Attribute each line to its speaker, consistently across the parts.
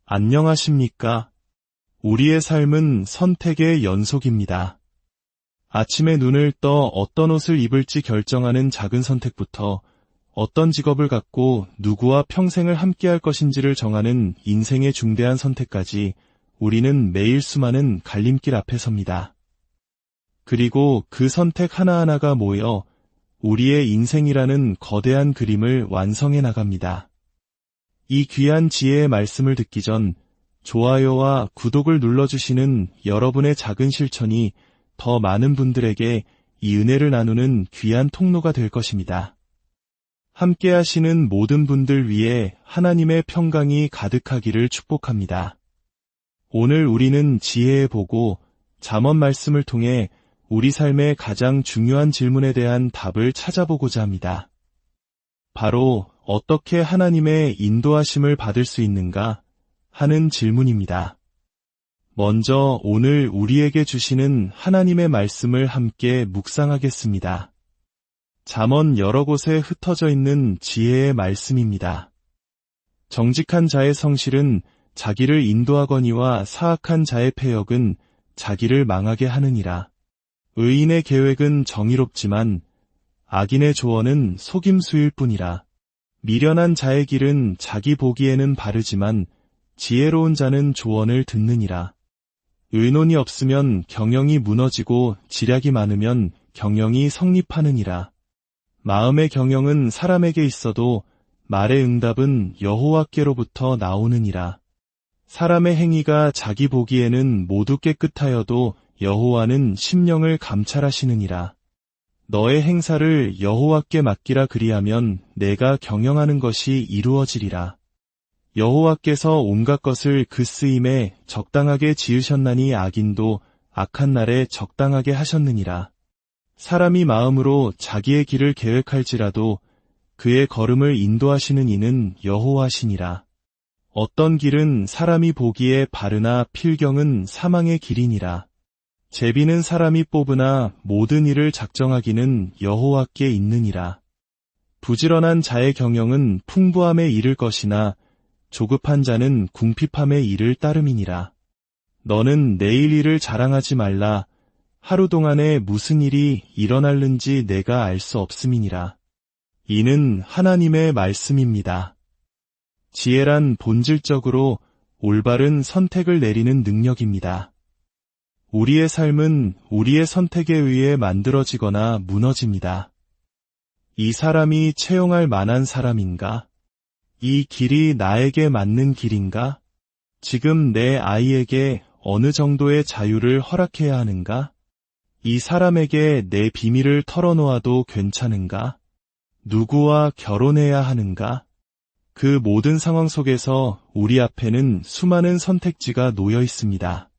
Speaker 1: 안녕하십니까? 우리의 삶은 선택의 연속입니다. 아침에 눈을 떠 어떤 옷을 입을지 결정하는 작은 선택부터 어떤 직업을 갖고 누구와 평생을 함께할 것인지를 정하는 인생의 중대한 선택까지 우리는 매일 수많은 갈림길 앞에 섭니다. 그리고 그 선택 하나하나가 모여 우리의 인생이라는 거대한 그림을 완성해 나갑니다. 이 귀한 지혜의 말씀을 듣기 전 좋아요와 구독을 눌러주시는 여러분의 작은 실천이 더 많은 분들에게 이 은혜를 나누는 귀한 통로가 될 것입니다. 함께 하시는 모든 분들 위해 하나님의 평강이 가득하기를 축복합니다. 오늘 우리는 지혜의 보고 잠언 말씀을 통해 우리 삶의 가장 중요한 질문에 대한 답을 찾아보고자 합니다. 바로 어떻게 하나님의 인도하심을 받을 수 있는가 하는 질문입니다. 먼저 오늘 우리에게 주시는 하나님의 말씀을 함께 묵상하겠습니다. 잠언 여러 곳에 흩어져 있는 지혜의 말씀입니다. 정직한 자의 성실은 자기를 인도하거니와 사악한 자의 패역은 자기를 망하게 하느니라. 의인의 계획은 정의롭지만 악인의 조언은 속임수일 뿐이라. 미련한 자의 길은 자기 보기에는 바르지만 지혜로운 자는 조언을 듣느니라. 의논이 없으면 경영이 무너지고 지략이 많으면 경영이 성립하느니라. 마음의 경영은 사람에게 있어도 말의 응답은 여호와께로부터 나오느니라. 사람의 행위가 자기 보기에는 모두 깨끗하여도 여호와는 심령을 감찰하시느니라. 너의 행사를 여호와께 맡기라 그리하면 내가 경영하는 것이 이루어지리라. 여호와께서 온갖 것을 그 쓰임에 적당하게 지으셨나니 악인도 악한 날에 적당하게 하셨느니라. 사람이 마음으로 자기의 길을 계획할지라도 그의 걸음을 인도하시는 이는 여호와시니라. 어떤 길은 사람이 보기에 바르나 필경은 사망의 길이니라. 제비는 사람이 뽑으나 모든 일을 작정하기는 여호와께 있느니라. 부지런한 자의 경영은 풍부함에 이를 것이나 조급한 자는 궁핍함에 이를 따름이니라. 너는 내일 일을 자랑하지 말라. 하루 동안에 무슨 일이 일어날는지 내가 알 수 없음이니라. 이는 하나님의 말씀입니다. 지혜란 본질적으로 올바른 선택을 내리는 능력입니다. 우리의 삶은 우리의 선택에 의해 만들어지거나 무너집니다. 이 사람이 채용할 만한 사람인가? 이 길이 나에게 맞는 길인가? 지금 내 아이에게 어느 정도의 자유를 허락해야 하는가? 이 사람에게 내 비밀을 털어놓아도 괜찮은가? 누구와 결혼해야 하는가? 그 모든 상황 속에서 우리 앞에는 수많은 선택지가 놓여 있습니다.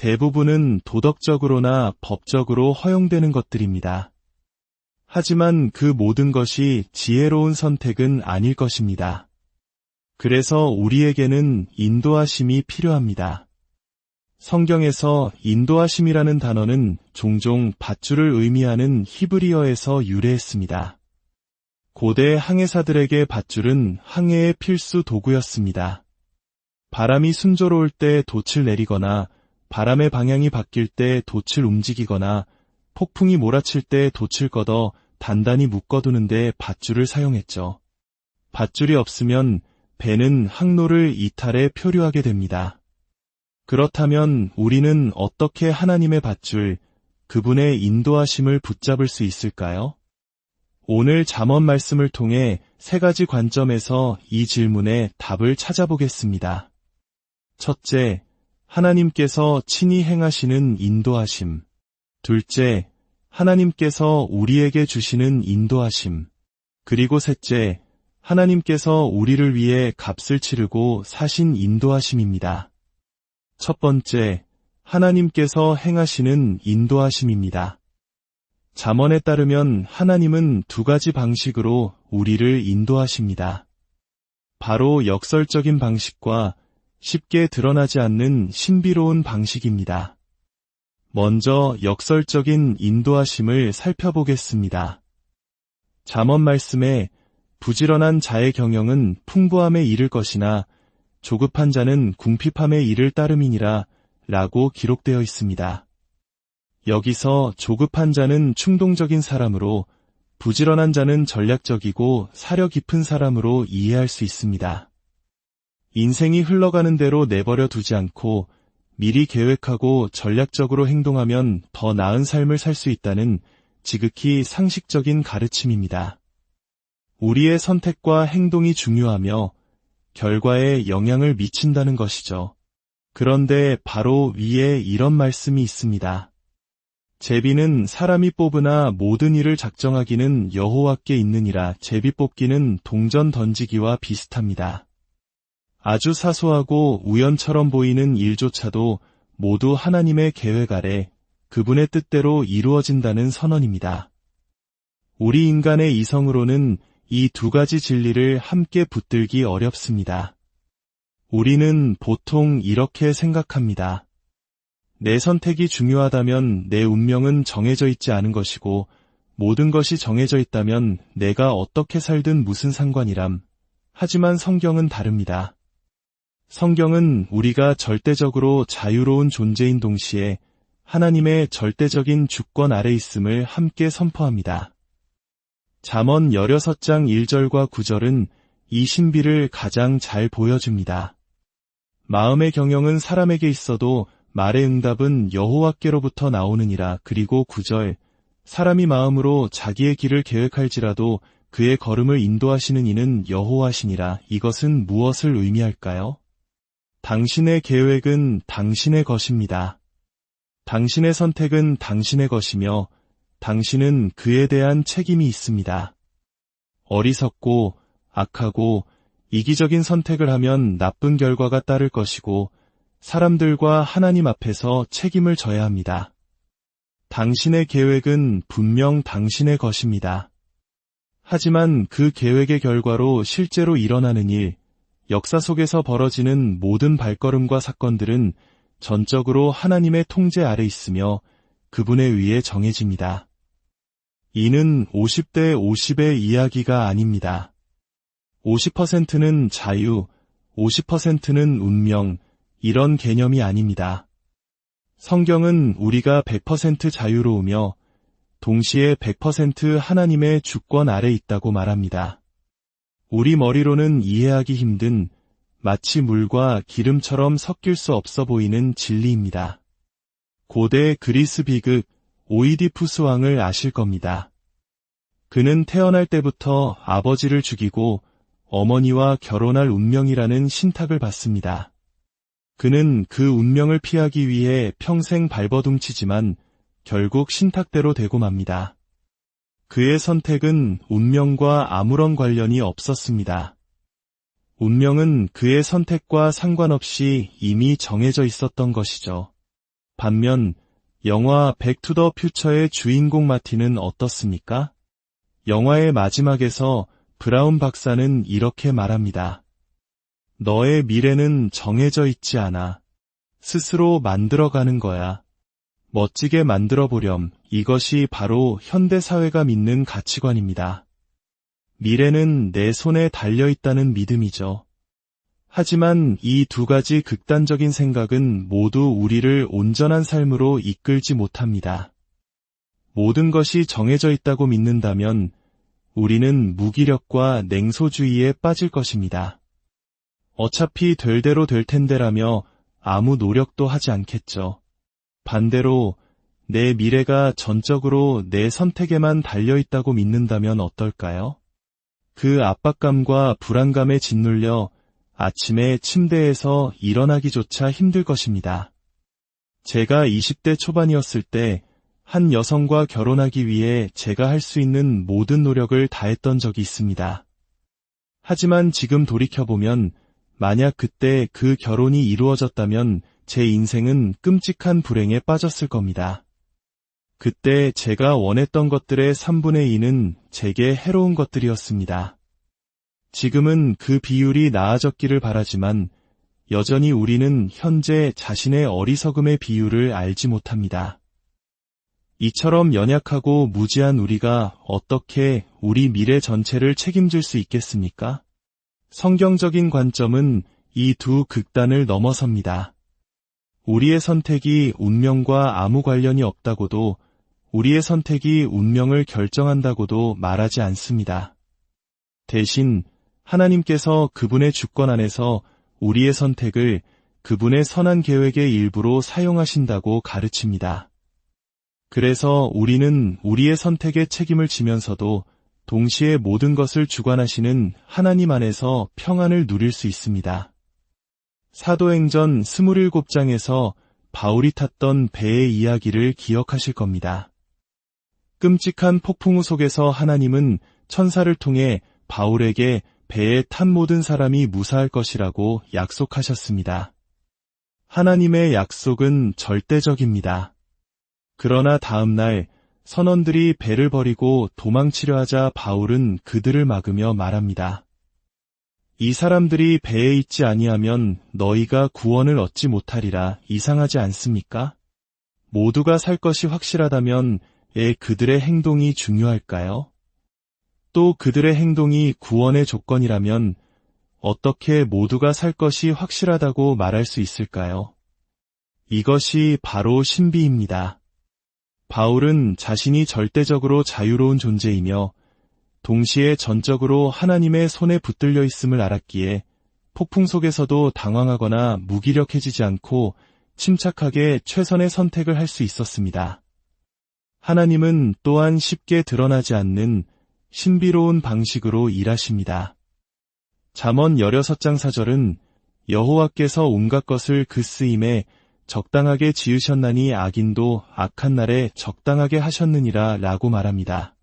Speaker 1: 대부분은 도덕적으로나 법적으로 허용되는 것들입니다. 하지만 그 모든 것이 지혜로운 선택은 아닐 것입니다. 그래서 우리에게는 인도하심이 필요합니다. 성경에서 인도하심이라는 단어는 종종 밧줄을 의미하는 히브리어에서 유래했습니다. 고대 항해사들에게 밧줄은 항해의 필수 도구였습니다. 바람이 순조로울 때 돛을 내리거나 바람의 방향이 바뀔 때 돛을 움직이거나 폭풍이 몰아칠 때 돛을 걷어 단단히 묶어두는 데 밧줄을 사용했죠. 밧줄이 없으면 배는 항로를 이탈해 표류하게 됩니다. 그렇다면 우리는 어떻게 하나님의 밧줄, 그분의 인도하심을 붙잡을 수 있을까요? 오늘 잠언 말씀을 통해 세 가지 관점에서 이 질문에 답을 찾아보겠습니다. 첫째, 하나님께서 친히 행하시는 인도하심. 둘째, 하나님께서 우리에게 주시는 인도하심. 그리고 셋째, 하나님께서 우리를 위해 값을 치르고 사신 인도하심입니다. 첫 번째, 하나님께서 행하시는 인도하심입니다. 잠언에 따르면 하나님은 두 가지 방식으로 우리를 인도하십니다. 바로 역설적인 방식과 쉽게 드러나지 않는 신비로운 방식입니다. 먼저 역설적인 인도하심을 살펴보겠습니다. 잠언 말씀에 부지런한 자의 경영은 풍부함에 이를 것이나 조급한 자는 궁핍함에 이를 따름이니라 라고 기록되어 있습니다. 여기서 조급한 자는 충동적인 사람으로, 부지런한 자는 전략적이고 사려 깊은 사람으로 이해할 수 있습니다. 인생이 흘러가는 대로 내버려 두지 않고 미리 계획하고 전략적으로 행동하면 더 나은 삶을 살 수 있다는 지극히 상식적인 가르침입니다. 우리의 선택과 행동이 중요하며 결과에 영향을 미친다는 것이죠. 그런데 바로 위에 이런 말씀이 있습니다. 제비는 사람이 뽑으나 모든 일을 작정하기는 여호와께 있느니라. 제비 뽑기는 동전 던지기와 비슷합니다. 아주 사소하고 우연처럼 보이는 일조차도 모두 하나님의 계획 아래 그분의 뜻대로 이루어진다는 선언입니다. 우리 인간의 이성으로는 이 두 가지 진리를 함께 붙들기 어렵습니다. 우리는 보통 이렇게 생각합니다. 내 선택이 중요하다면 내 운명은 정해져 있지 않은 것이고, 모든 것이 정해져 있다면 내가 어떻게 살든 무슨 상관이람. 하지만 성경은 다릅니다. 성경은 우리가 절대적으로 자유로운 존재인 동시에 하나님의 절대적인 주권 아래 있음을 함께 선포합니다. 잠언 16장 1절과 9절은 이 신비를 가장 잘 보여줍니다. 마음의 경영은 사람에게 있어도 말의 응답은 여호와께로부터 나오느니라. 그리고 9절, 사람이 마음으로 자기의 길을 계획할지라도 그의 걸음을 인도하시는 이는 여호와시니라. 이것은 무엇을 의미할까요? 당신의 계획은 당신의 것입니다. 당신의 선택은 당신의 것이며 당신은 그에 대한 책임이 있습니다. 어리석고 악하고 이기적인 선택을 하면 나쁜 결과가 따를 것이고 사람들과 하나님 앞에서 책임을 져야 합니다. 당신의 계획은 분명 당신의 것입니다. 하지만 그 계획의 결과로 실제로 일어나는 일, 역사 속에서 벌어지는 모든 발걸음과 사건들은 전적으로 하나님의 통제 아래 있으며 그분에 의해 정해집니다. 이는 50대 50의 이야기가 아닙니다. 50%는 자유, 50%는 운명, 이런 개념이 아닙니다. 성경은 우리가 100% 자유로우며 동시에 100% 하나님의 주권 아래 있다고 말합니다. 우리 머리로는 이해하기 힘든 마치 물과 기름처럼 섞일 수 없어 보이는 진리입니다. 고대 그리스 비극 오이디푸스 왕을 아실 겁니다. 그는 태어날 때부터 아버지를 죽이고 어머니와 결혼할 운명이라는 신탁을 받습니다. 그는 그 운명을 피하기 위해 평생 발버둥치지만 결국 신탁대로 되고 맙니다. 그의 선택은 운명과 아무런 관련이 없었습니다. 운명은 그의 선택과 상관없이 이미 정해져 있었던 것이죠. 반면 영화 백 투 더 퓨처의 주인공 마티는 어떻습니까? 영화의 마지막에서 브라운 박사는 이렇게 말합니다. 너의 미래는 정해져 있지 않아. 스스로 만들어가는 거야. 멋지게 만들어보렴. 이것이 바로 현대사회가 믿는 가치관입니다. 미래는 내 손에 달려있다는 믿음이죠. 하지만 이 두 가지 극단적인 생각은 모두 우리를 온전한 삶으로 이끌지 못합니다. 모든 것이 정해져 있다고 믿는다면 우리는 무기력과 냉소주의에 빠질 것입니다. 어차피 될 대로 될 텐데라며 아무 노력도 하지 않겠죠. 반대로 내 미래가 전적으로 내 선택에만 달려있다고 믿는다면 어떨까요? 그 압박감과 불안감에 짓눌려 아침에 침대에서 일어나기조차 힘들 것입니다. 제가 20대 초반이었을 때 한 여성과 결혼하기 위해 제가 할 수 있는 모든 노력을 다했던 적이 있습니다. 하지만 지금 돌이켜보면 만약 그때 그 결혼이 이루어졌다면 제 인생은 끔찍한 불행에 빠졌을 겁니다. 그때 제가 원했던 것들의 3분의 2는 제게 해로운 것들이었습니다. 지금은 그 비율이 나아졌기를 바라지만 여전히 우리는 현재 자신의 어리석음의 비율을 알지 못합니다. 이처럼 연약하고 무지한 우리가 어떻게 우리 미래 전체를 책임질 수 있겠습니까? 성경적인 관점은 이 두 극단을 넘어섭니다. 우리의 선택이 운명과 아무 관련이 없다고도 우리의 선택이 운명을 결정한다고도 말하지 않습니다. 대신 하나님께서 그분의 주권 안에서 우리의 선택을 그분의 선한 계획의 일부로 사용하신다고 가르칩니다. 그래서 우리는 우리의 선택에 책임을 지면서도 동시에 모든 것을 주관하시는 하나님 안에서 평안을 누릴 수 있습니다. 사도행전 27장에서 바울이 탔던 배의 이야기를 기억하실 겁니다. 끔찍한 폭풍우 속에서 하나님은 천사를 통해 바울에게 배에 탄 모든 사람이 무사할 것이라고 약속하셨습니다. 하나님의 약속은 절대적입니다. 그러나 다음 날 선원들이 배를 버리고 도망치려 하자 바울은 그들을 막으며 말합니다. 이 사람들이 배에 있지 아니하면 너희가 구원을 얻지 못하리라. 이상하지 않습니까? 모두가 살 것이 확실하다면 왜 그들의 행동이 중요할까요? 또 그들의 행동이 구원의 조건이라면 어떻게 모두가 살 것이 확실하다고 말할 수 있을까요? 이것이 바로 신비입니다. 바울은 자신이 절대적으로 자유로운 존재이며 동시에 전적으로 하나님의 손에 붙들려 있음을 알았기에 폭풍 속에서도 당황하거나 무기력해지지 않고 침착하게 최선의 선택을 할 수 있었습니다. 하나님은 또한 쉽게 드러나지 않는 신비로운 방식으로 일하십니다. 잠언 16장 4절은 여호와께서 온갖 것을 그 쓰임에 적당하게 지으셨나니 악인도 악한 날에 적당하게 하셨느니라 라고 말합니다.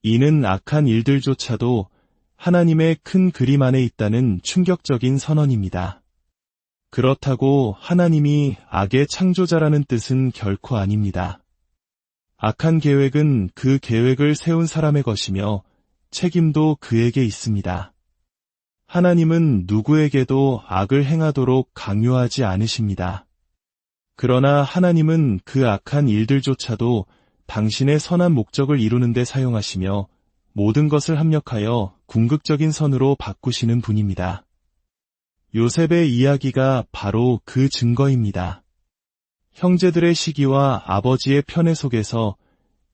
Speaker 1: 이는 악한 일들조차도 하나님의 큰 그림 안에 있다는 충격적인 선언입니다. 그렇다고 하나님이 악의 창조자라는 뜻은 결코 아닙니다. 악한 계획은 그 계획을 세운 사람의 것이며 책임도 그에게 있습니다. 하나님은 누구에게도 악을 행하도록 강요하지 않으십니다. 그러나 하나님은 그 악한 일들조차도 당신의 선한 목적을 이루는 데 사용하시며 모든 것을 합력하여 궁극적인 선으로 바꾸시는 분입니다. 요셉의 이야기가 바로 그 증거입니다. 형제들의 시기와 아버지의 편애 속에서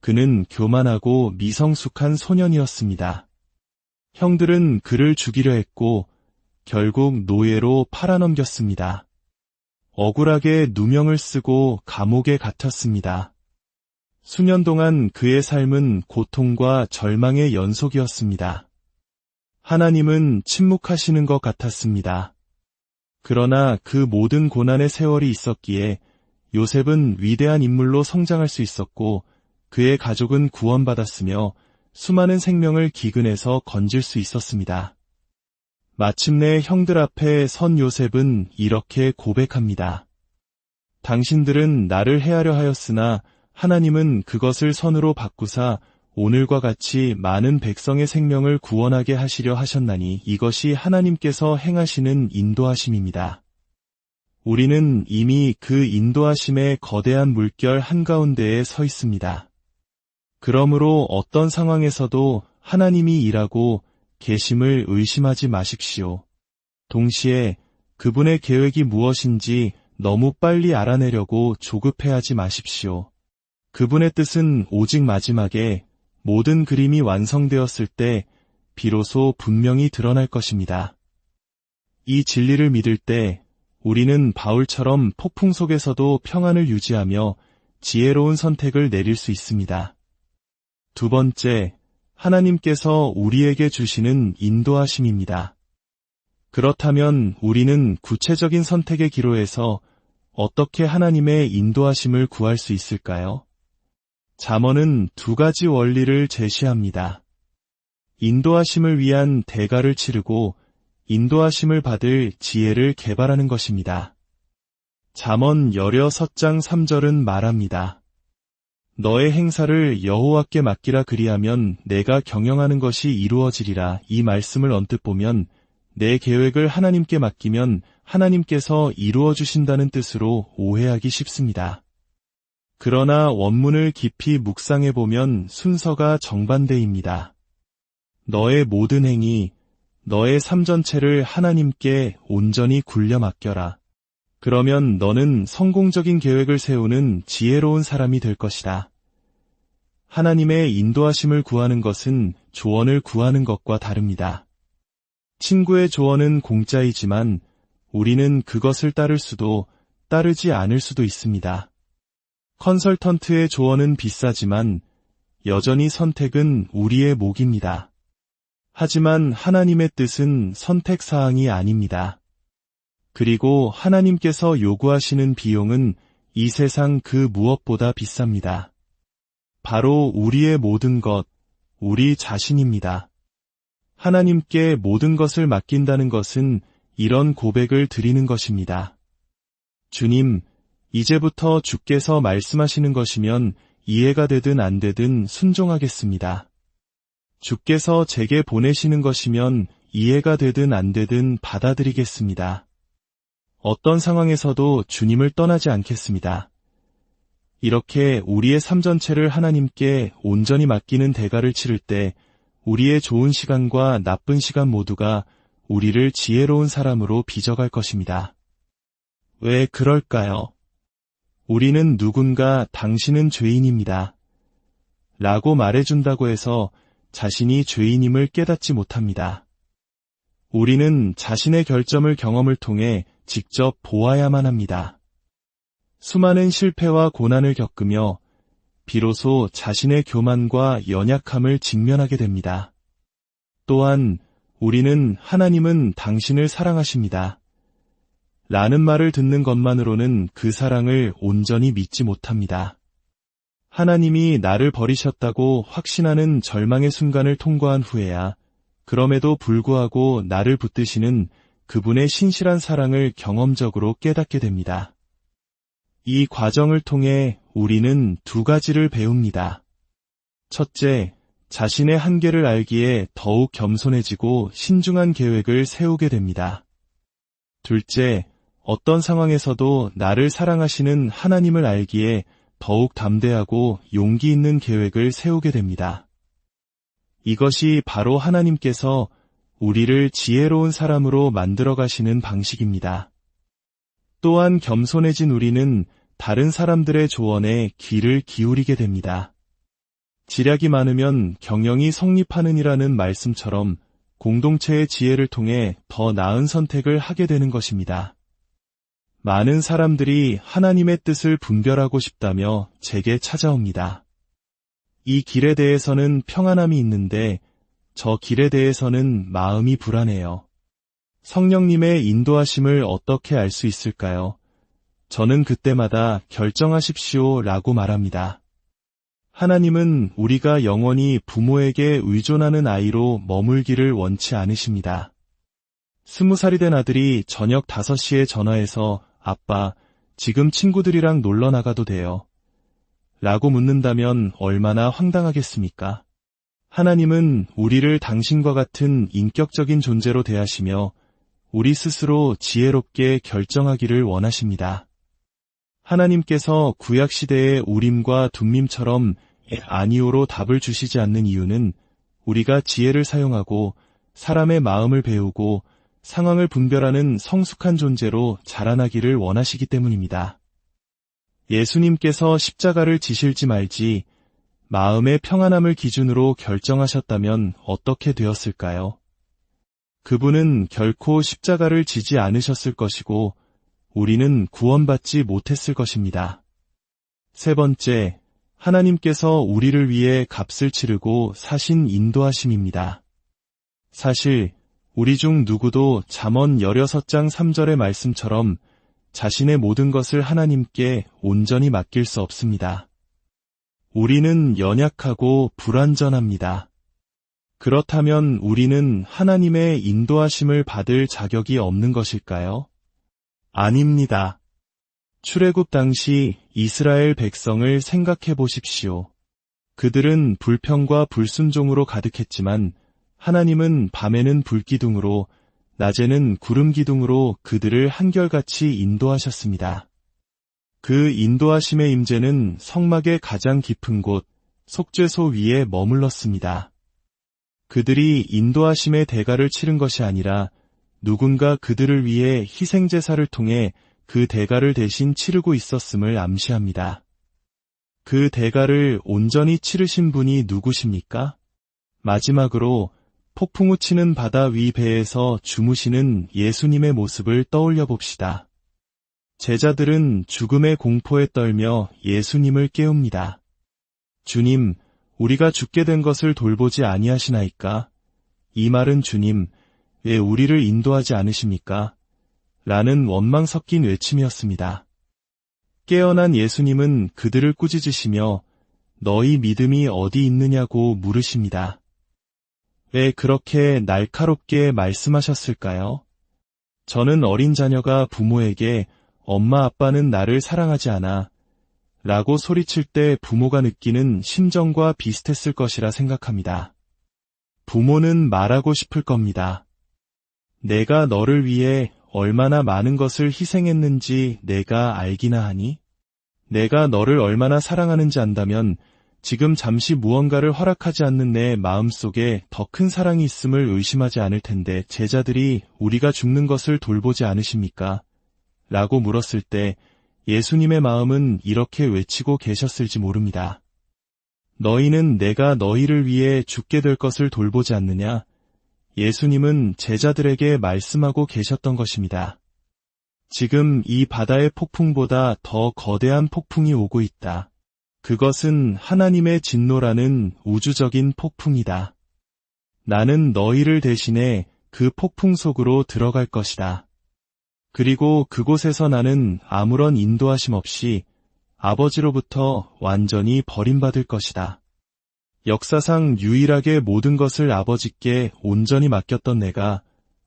Speaker 1: 그는 교만하고 미성숙한 소년이었습니다. 형들은 그를 죽이려 했고 결국 노예로 팔아넘겼습니다. 억울하게 누명을 쓰고 감옥에 갇혔습니다. 수년 동안 그의 삶은 고통과 절망의 연속이었습니다. 하나님은 침묵하시는 것 같았습니다. 그러나 그 모든 고난의 세월이 있었기에 요셉은 위대한 인물로 성장할 수 있었고 그의 가족은 구원받았으며 수많은 생명을 기근에서 건질 수 있었습니다. 마침내 형들 앞에 선 요셉은 이렇게 고백합니다. 당신들은 나를 해하려 하였으나 하나님은 그것을 선으로 바꾸사 오늘과 같이 많은 백성의 생명을 구원하게 하시려 하셨나니 이것이 하나님께서 행하시는 인도하심입니다. 우리는 이미 그 인도하심의 거대한 물결 한가운데에 서 있습니다. 그러므로 어떤 상황에서도 하나님이 일하고 계심을 의심하지 마십시오. 동시에 그분의 계획이 무엇인지 너무 빨리 알아내려고 조급해하지 마십시오. 그분의 뜻은 오직 마지막에 모든 그림이 완성되었을 때 비로소 분명히 드러날 것입니다. 이 진리를 믿을 때 우리는 바울처럼 폭풍 속에서도 평안을 유지하며 지혜로운 선택을 내릴 수 있습니다. 두 번째, 하나님께서 우리에게 주시는 인도하심입니다. 그렇다면 우리는 구체적인 선택의 기로에서 어떻게 하나님의 인도하심을 구할 수 있을까요? 잠언은 두 가지 원리를 제시합니다. 인도하심을 위한 대가를 치르고 인도하심을 받을 지혜를 개발하는 것입니다. 잠언 16장 3절은 말합니다. 너의 행사를 여호와께 맡기라 그리하면 내가 경영하는 것이 이루어지리라. 이 말씀을 언뜻 보면 내 계획을 하나님께 맡기면 하나님께서 이루어 주신다는 뜻으로 오해하기 쉽습니다. 그러나 원문을 깊이 묵상해보면 순서가 정반대입니다. 너의 모든 행위, 너의 삶 전체를 하나님께 온전히 굴려 맡겨라. 그러면 너는 성공적인 계획을 세우는 지혜로운 사람이 될 것이다. 하나님의 인도하심을 구하는 것은 조언을 구하는 것과 다릅니다. 친구의 조언은 공짜이지만 우리는 그것을 따를 수도 따르지 않을 수도 있습니다. 컨설턴트의 조언은 비싸지만 여전히 선택은 우리의 몫입니다. 하지만 하나님의 뜻은 선택사항이 아닙니다. 그리고 하나님께서 요구하시는 비용은 이 세상 그 무엇보다 비쌉니다. 바로 우리의 모든 것, 우리 자신입니다. 하나님께 모든 것을 맡긴다는 것은 이런 고백을 드리는 것입니다. 주님, 이제부터 주께서 말씀하시는 것이면 이해가 되든 안 되든 순종하겠습니다. 주께서 제게 보내시는 것이면 이해가 되든 안 되든 받아들이겠습니다. 어떤 상황에서도 주님을 떠나지 않겠습니다. 이렇게 우리의 삶 전체를 하나님께 온전히 맡기는 대가를 치를 때 우리의 좋은 시간과 나쁜 시간 모두가 우리를 지혜로운 사람으로 빚어갈 것입니다. 왜 그럴까요? 우리는 누군가 당신은 죄인입니다. 라고 말해준다고 해서 자신이 죄인임을 깨닫지 못합니다. 우리는 자신의 결점을 경험을 통해 직접 보아야만 합니다. 수많은 실패와 고난을 겪으며 비로소 자신의 교만과 연약함을 직면하게 됩니다. 또한 우리는 하나님은 당신을 사랑하십니다. 라는 말을 듣는 것만으로는 그 사랑을 온전히 믿지 못합니다. 하나님이 나를 버리셨다고 확신하는 절망의 순간을 통과한 후에야 그럼에도 불구하고 나를 붙드시는 그분의 신실한 사랑을 경험적으로 깨닫게 됩니다. 이 과정을 통해 우리는 두 가지를 배웁니다. 첫째, 자신의 한계를 알기에 더욱 겸손해지고 신중한 계획을 세우게 됩니다. 둘째, 어떤 상황에서도 나를 사랑하시는 하나님을 알기에 더욱 담대하고 용기 있는 계획을 세우게 됩니다. 이것이 바로 하나님께서 우리를 지혜로운 사람으로 만들어 가시는 방식입니다. 또한 겸손해진 우리는 다른 사람들의 조언에 귀를 기울이게 됩니다. 지략이 많으면 경영이 성립하느니라는 말씀처럼 공동체의 지혜를 통해 더 나은 선택을 하게 되는 것입니다. 많은 사람들이 하나님의 뜻을 분별하고 싶다며 제게 찾아옵니다. 이 길에 대해서는 평안함이 있는데 저 길에 대해서는 마음이 불안해요. 성령님의 인도하심을 어떻게 알 수 있을까요? 저는 그때마다 결정하십시오 라고 말합니다. 하나님은 우리가 영원히 부모에게 의존하는 아이로 머물기를 원치 않으십니다. 20살이 된 아들이 저녁 5시에 전화해서 아빠, 지금 친구들이랑 놀러 나가도 돼요? 라고 묻는다면 얼마나 황당하겠습니까? 하나님은 우리를 당신과 같은 인격적인 존재로 대하시며 우리 스스로 지혜롭게 결정하기를 원하십니다. 하나님께서 구약시대의 우림과 둠밈처럼 아니오로 답을 주시지 않는 이유는 우리가 지혜를 사용하고 사람의 마음을 배우고 상황을 분별하는 성숙한 존재로 자라나기를 원하시기 때문입니다. 예수님께서 십자가를 지실지 말지 마음의 평안함을 기준으로 결정하셨다면 어떻게 되었을까요? 그분은 결코 십자가를 지지 않으셨을 것이고 우리는 구원받지 못했을 것입니다. 세 번째, 하나님께서 우리를 위해 값을 치르고 사신 인도하심입니다. 사실 우리 중 누구도 잠언 16장 3절의 말씀처럼 자신의 모든 것을 하나님께 온전히 맡길 수 없습니다. 우리는 연약하고 불완전합니다. 그렇다면 우리는 하나님의 인도하심을 받을 자격이 없는 것일까요? 아닙니다. 출애굽 당시 이스라엘 백성을 생각해 보십시오. 그들은 불평과 불순종으로 가득했지만 하나님은 밤에는 불기둥으로 낮에는 구름기둥으로 그들을 한결같이 인도하셨습니다. 그 인도하심의 임재는 성막의 가장 깊은 곳 속죄소 위에 머물렀습니다. 그들이 인도하심의 대가를 치른 것이 아니라 누군가 그들을 위해 희생제사를 통해 그 대가를 대신 치르고 있었음을 암시합니다. 그 대가를 온전히 치르신 분이 누구십니까? 마지막으로 폭풍우 치는 바다 위 배에서 주무시는 예수님의 모습을 떠올려 봅시다. 제자들은 죽음의 공포에 떨며 예수님을 깨웁니다. 주님, 우리가 죽게 된 것을 돌보지 아니하시나이까? 이 말은 주님, 왜 우리를 인도하지 않으십니까? 라는 원망 섞인 외침이었습니다. 깨어난 예수님은 그들을 꾸짖으시며 너희 믿음이 어디 있느냐고 물으십니다. 왜 그렇게 날카롭게 말씀하셨을까요? 저는 어린 자녀가 부모에게 엄마 아빠는 나를 사랑하지 않아 라고 소리칠 때 부모가 느끼는 심정과 비슷했을 것이라 생각합니다. 부모는 말하고 싶을 겁니다. 내가 너를 위해 얼마나 많은 것을 희생했는지 내가 알기나 하니? 내가 너를 얼마나 사랑하는지 안다면 지금 잠시 무언가를 허락하지 않는 내 마음속에 더 큰 사랑이 있음을 의심하지 않을 텐데 제자들이 우리가 죽는 것을 돌보지 않으십니까? 라고 물었을 때 예수님의 마음은 이렇게 외치고 계셨을지 모릅니다. 너희는 내가 너희를 위해 죽게 될 것을 돌보지 않느냐? 예수님은 제자들에게 말씀하고 계셨던 것입니다. 지금 이 바다의 폭풍보다 더 거대한 폭풍이 오고 있다. 그것은 하나님의 진노라는 우주적인 폭풍이다. 나는 너희를 대신해 그 폭풍 속으로 들어갈 것이다. 그리고 그곳에서 나는 아무런 인도하심 없이 아버지로부터 완전히 버림받을 것이다. 역사상 유일하게 모든 것을 아버지께 온전히 맡겼던 내가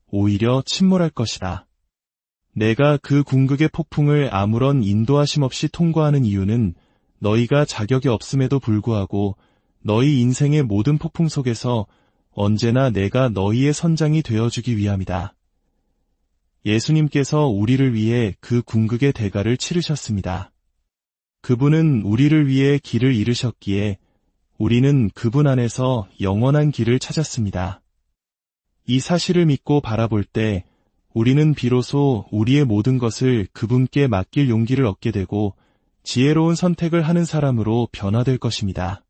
Speaker 1: 오히려 침몰할 것이다. 내가 그 궁극의 폭풍을 아무런 인도하심 없이 통과하는 이유는 너희가 자격이 없음에도 불구하고 너희 인생의 모든 폭풍 속에서 언제나 내가 너희의 선장이 되어주기 위함이다. 예수님께서 우리를 위해 그 궁극의 대가를 치르셨습니다. 그분은 우리를 위해 길을 잃으셨기에 우리는 그분 안에서 영원한 길을 찾았습니다. 이 사실을 믿고 바라볼 때 우리는 비로소 우리의 모든 것을 그분께 맡길 용기를 얻게 되고 지혜로운 선택을 하는 사람으로 변화될 것입니다.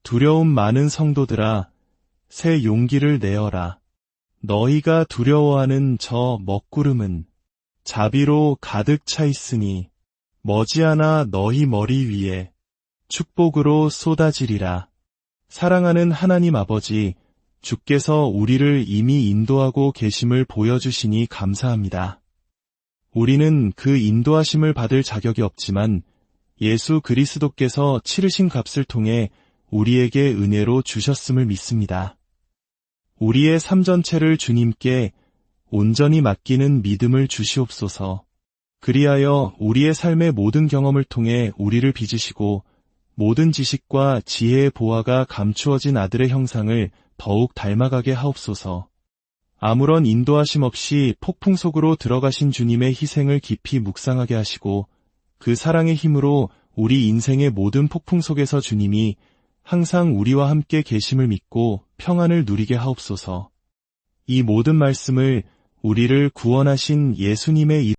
Speaker 1: 두려움 많은 성도들아, 새 용기를 내어라. 너희가 두려워하는 저 먹구름은 자비로 가득 차 있으니 머지않아 너희 머리 위에 축복으로 쏟아지리라. 사랑하는 하나님 아버지, 주께서 우리를 이미 인도하고 계심을 보여주시니 감사합니다. 우리는 그 인도하심을 받을 자격이 없지만 예수 그리스도께서 치르신 값을 통해 우리에게 은혜로 주셨음을 믿습니다. 우리의 삶 전체를 주님께 온전히 맡기는 믿음을 주시옵소서. 그리하여 우리의 삶의 모든 경험을 통해 우리를 빚으시고 모든 지식과 지혜의 보화가 감추어진 아들의 형상을 더욱 닮아가게 하옵소서. 아무런 인도하심 없이 폭풍 속으로 들어가신 주님의 희생을 깊이 묵상하게 하시고 그 사랑의 힘으로 우리 인생의 모든 폭풍 속에서 주님이 항상 우리와 함께 계심을 믿고 평안을 누리게 하옵소서. 이 모든 말씀을 우리를 구원하신 예수님의 이름으로